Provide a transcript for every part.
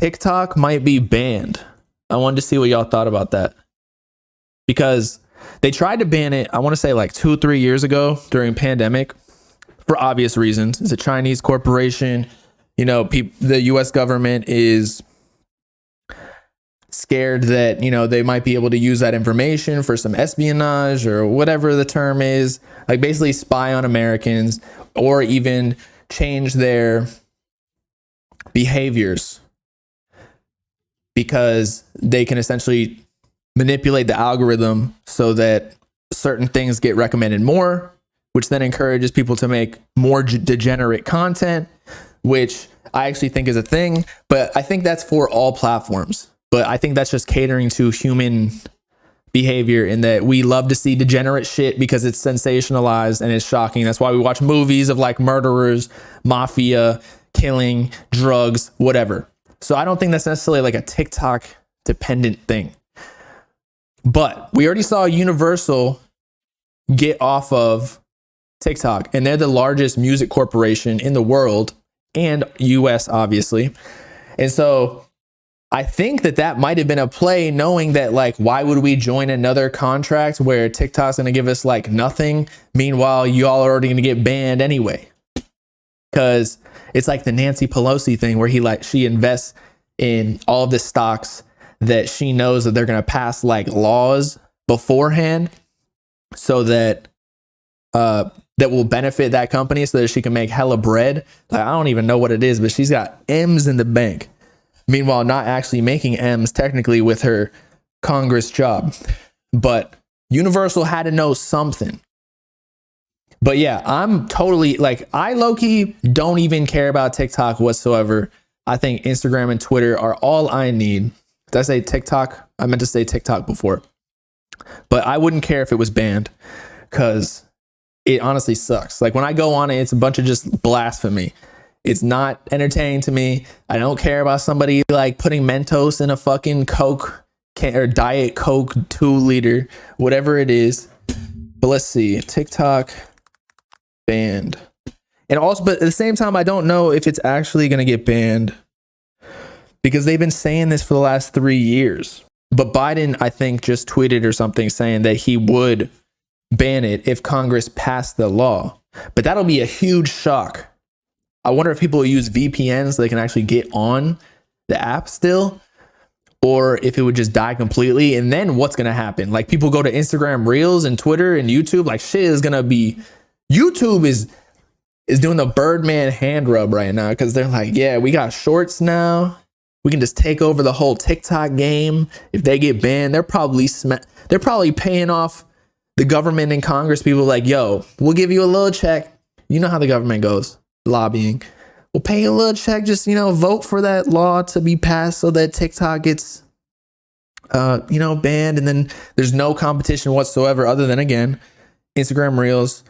TikTok might be banned. I wanted to see what y'all thought about that. Because they tried to ban it, I want to say like 2-3 years ago during pandemic for obvious reasons. It's a Chinese corporation. You know, the US government is scared that, you know, they might be able to use that information for some espionage or whatever the term is, like basically spy on Americans or even change their behaviors, because they can essentially manipulate the algorithm so that certain things get recommended more, which then encourages people to make more degenerate content, which I actually think is a thing. But I think that's for all platforms. But I think that's just catering to human behavior, in that we love to see degenerate shit because it's sensationalized and it's shocking. That's why we watch movies of like murderers, mafia, killing, drugs, whatever. So I don't think that's necessarily like a TikTok dependent thing. But we already saw Universal get off of TikTok, and they're the largest music corporation in the world and US, obviously. And so I think that might have been a play, knowing that, like, why would we join another contract where TikTok's going to give us like nothing? Meanwhile, y'all are already going to get banned anyway. Because it's like the Nancy Pelosi thing where she invests in all of the stocks that she knows that they're going to pass like laws beforehand, so that that will benefit that company, so that she can make hella bread. Like, I don't even know what it is, but she's got M's in the bank. Meanwhile, not actually making M's technically with her Congress job. But Universal had to know something. But yeah, I'm totally like, I low-key don't even care about TikTok whatsoever. I think Instagram and Twitter are all I need. Did I say TikTok? I meant to say TikTok before. But I wouldn't care if it was banned, because it honestly sucks. Like, when I go on it, it's a bunch of just blasphemy. It's not entertaining to me. I don't care about somebody like putting Mentos in a fucking Coke or Diet Coke 2-liter, whatever it is. But let's see, TikTok banned. And also, but at the same time, I don't know if it's actually going to get banned, because they've been saying this for the last 3 years. But Biden, I think, just tweeted or something saying that he would ban it if Congress passed the law. But that'll be a huge shock. I wonder if people will use VPNs so they can actually get on the app still, or if it would just die completely. And then what's going to happen? Like, people go to Instagram Reels and Twitter and YouTube, like, shit is going to be, YouTube is doing the Birdman hand rub right now, because they're like, yeah, we got shorts now. We can just take over the whole TikTok game. If they get banned, they're probably paying off the government and Congress people, like, yo, we'll give you a little check. You know how the government goes. Lobbying. We'll pay you a little check, just, you know, vote for that law to be passed so that TikTok gets banned, and then there's no competition whatsoever other than, again, Instagram Reels.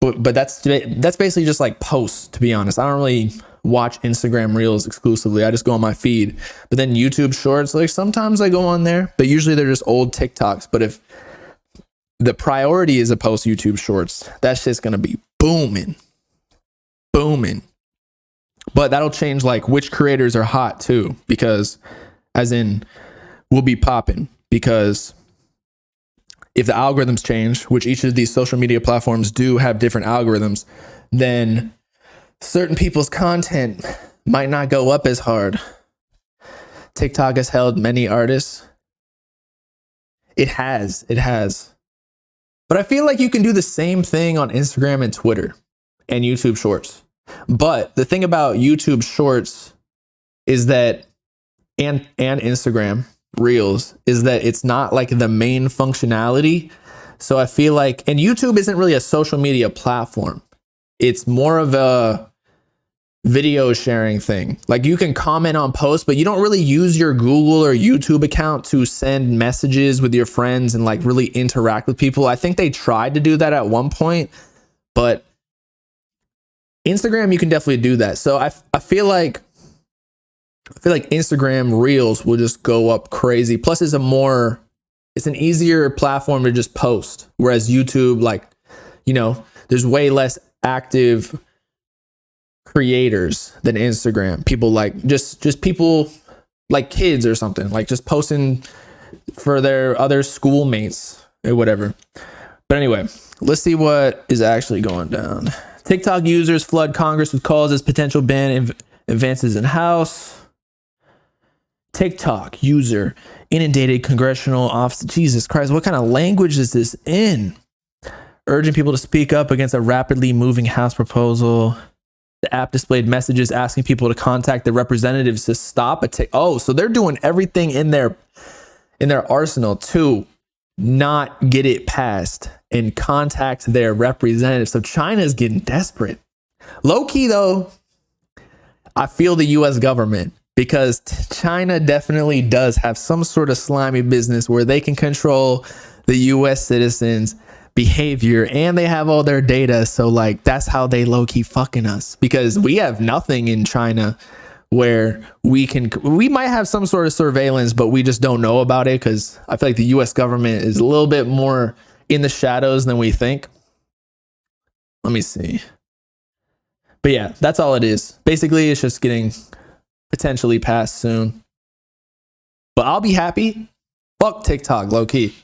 But that's basically just like posts, to be honest. I don't really watch Instagram Reels exclusively. I just go on my feed. But then YouTube Shorts, like, sometimes I go on there, but usually they're just old TikToks. But if the priority is to post YouTube Shorts, that shit's gonna be booming. But that'll change like which creators are hot too, because as in, we'll be popping, because if the algorithms change, which each of these social media platforms do have different algorithms, then certain people's content might not go up as hard. TikTok has held many artists. It has. But I feel like you can do the same thing on Instagram and Twitter and YouTube Shorts. But the thing about YouTube Shorts is that, and Instagram Reels, is that it's not like the main functionality. So I feel like, and YouTube isn't really a social media platform. It's more of a video sharing thing. Like, you can comment on posts, but you don't really use your Google or YouTube account to send messages with your friends and like really interact with people. I think they tried to do that at one point, but Instagram, you can definitely do that. So I feel like Instagram Reels will just go up crazy. Plus, it's an easier platform to just post. Whereas YouTube, like, you know, there's way less active creators than Instagram. People like just people like kids or something, like just posting for their other schoolmates or whatever. But anyway, let's see what is actually going down. TikTok users flood Congress with calls as potential ban advances in House. TikTok user inundated congressional office. Jesus Christ, what kind of language is this in? Urging people to speak up against a rapidly moving House proposal. The app displayed messages asking people to contact the representatives to stop a oh, so they're doing everything in their arsenal to not get it passed and contact their representatives. So China's getting desperate. Low key though, I feel the US government, because China definitely does have some sort of slimy business where they can control the US citizens' behavior and they have all their data. So like that's how they low key fucking us, because we have nothing in China where we might have some sort of surveillance, but we just don't know about it, because I feel like the US government is a little bit more in the shadows than we think. Let me see. But yeah, that's all it is. Basically, it's just getting potentially passed soon. But I'll be happy. Fuck TikTok, low key.